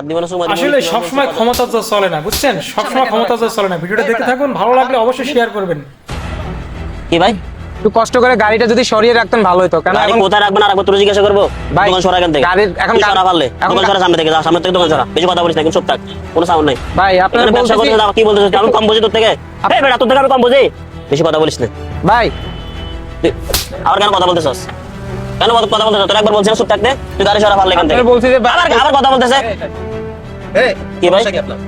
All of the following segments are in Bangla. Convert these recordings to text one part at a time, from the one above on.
আসলে সবসময় ক্ষমতা তো চলে না, বুঝছেন? সবসময় ক্ষমতা তো চলে না। ভিডিওটা দেখতে থাকুন, ভালো লাগলে অবশ্যই শেয়ার করবেন। কি ভাই একটু কষ্ট করে গাড়িটা যদি সরিয়ে রাখতেন ভালো হতো। কেন গাড়ি এখন কোথায় রাখবেন আর একবার তোর জিজ্ঞাসা করবো? ভাই, দোকান সরা এখান থেকে। গাড়ির এখন তুই সরা পারলে দোকান সরা, সামনে থেকে যা, সামনে থেকে দোকান সরা। বেশি কথা বলিস না, কিন্তু চুপ থাক, কোনো সাউন্ড নাই। ভাই আপনার এখানে ব্যবসা করতে যাও, কি বলতেছিস? আমি কম বুঝি তোর থেকে? এই বেটা, তোর থেকে আমি কম বুঝি? বেশি কথা বলিস না। ভাই তুই আবার কেন কথা বলতেছস? কেন কথা বলতেছস? তোর একবার বলছিস না চুপ থাকতে? তুই গাড়ি সরা পারলে এখান থেকে। আপনার বলছি যে আবার কথা বলতেছে। কি ভাই? সমস্যা কি আপনার?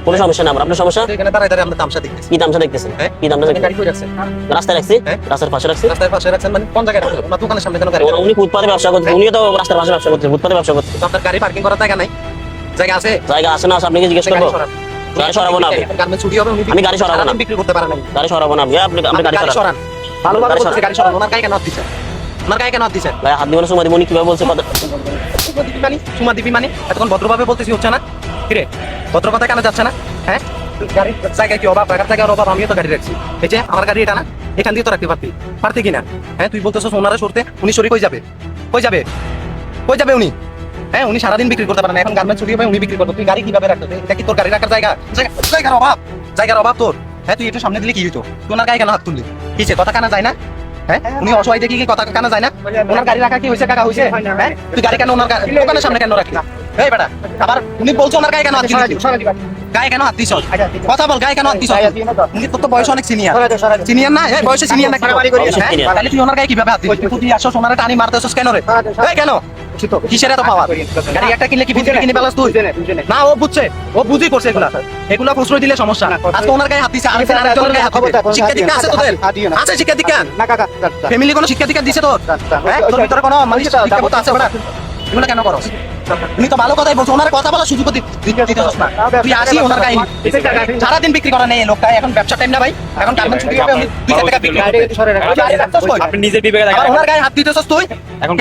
কোনো সমস্যা না আমার। আপনার সমস্যা এখানে দাঁড়ায় দাঁড়ায় আমরা তামসা দেখতেছি। কি? তামসা দেখতেছেন? হ্যাঁ? কি তামসা আপনি দেখতেছেন? গাড়ি কই রাখছেন? রাস্তায় রাখছি, হ্যাঁ? রাস্তার পাশে রাখছি। রাস্তার পাশে রাখছেন মানে কোন জায়গায় রাখছেন? আপনার দোকানের সামনে কেন গাড়ি রাখছেন? উনি ফুটপাতে ব্যবসা করতে, উনিও তো রাস্তার পাশে ব্যবসা করতে, ফুটপাতে ব্যবসা করতে। তো আপনার গাড়ি পার্কিং করার জায়গা নাই? জায়গা আছে? জায়গা আছে না? আপনি কি জিজ্ঞেস করবো? গাড়ি সরাবো না আমি। গার্মেন্টস ছুটি হবে, উনি আমি গাড়ি সরাবো না। সারাদিন বিক্রি করতে পারেন না। গাড়ি সরাবো না আমি। আপনি গাড়ি গাড়ি সরান। সরান। ভালোভাবে গাড়ি বলতেছি, সরান। গাড়ি সরান। ওনার গায়ে কেন হাত দিছেন? ওনার গায়ে কেন হাত দিছেন? ভাই হাত দিবেন, সময় দিব। উনি কিভাবে বলছে কথা? সুমা দিবি মানে এতক্ষণ ভদ্রভাবে বলতেছি, হচ্ছে না? কিরে ভদ্র কথা কেন যাচ্ছে না? হ্যাঁ, গাড়ির জায়গায় কি অভাব? রাখার জায়গার অভাব? আমিও তো গাড়ি রাখছি। এই যে আমার গাড়ি এটা না, এখান দিয়ে তো রাখতে পারতি কিনা? হ্যাঁ, তুই বলতেছিস ওনারা সরতে, উনি সরি কই যাবে? কই যাবে? কই যাবে উনি? হ্যাঁ, উনি সারাদিন বিক্রি করতে পারেন না, এখন গার্মেন্টস ছুটি হবে, উনি বিক্রি করবে। তুই গাড়ি কিভাবে রাখতো? এটা কি তোর গাড়ি রাখার জায়গা? জায়গার অভাব, জায়গার অভাব তোর। হ্যাঁ, তুই একটু সামনে দিলে কি হইতো? তুই ওনার গায়ে কেন হাত তুললি? কিছে কথা কানা যায় না? হ্যাঁ, উনি অসহায় দেখি কি কথা কানা যায় না? ওনার গাড়ি রাখা কি হয়েছে? কাকা হয়েছে? হ্যাঁ, তুই গাড়ি কেন ওনার দোকানের সামনে কেন রাখলি? এই বেটা, আবার উনি বলছো ওনার গায়ে কেন হাত দিলি? গায়ে কেন হাত দিছ? কথা বল, গায়ে কেন হাত দিছ? উনি তোর তো বয়স অনেক সিনিয়র। সিনিয়র না? এই বয়সে সিনিয়র না? তাহলে তুই ওনার গায়ে কিভাবে হাত দিলি? তুই আসছ ওনারে টানি মারতেছস কেন রে? এই কেন? কিসের এত পাওয়ার? গাড়ি একটা কিনলে কি ভিতরে কিনে ফেলাস তুই? না, ও বুঝছে, ও বুঝি করছে এগুলা প্রশ্রয় দিলে সমস্যা। আজকে ওনার গায়ে হাত দিছে, আমি আরেকজনের গায়ে হাত দিবে। শিক্ষা দীক্ষা আছে তোদের? আছে শিক্ষা দীক্ষা? ফ্যামিলি কোনো শিক্ষা দীক্ষা দিছে তোর? হ্যাঁ, তোর ভিতরে কোনো মানুষ শিক্ষা আছে বেটা? এগুলো কেন করো? তুমি তো ভালো কথাই বলছো, ওনার কথা বলা সুযোগ দিতে হস না। তুই আসি ওনার গায়ে সারাদিন বিক্রি করা নেই লোকটা, এখন ব্যবসা টাইম না ভাই, এখন গার্মেন্টস ছুটি হবে, উনি 2 টাকা বিক্রি করবে। আপনি নিজে বিবেকে আবার ওনার গায়ে হাত দিতেছস তুই? এখন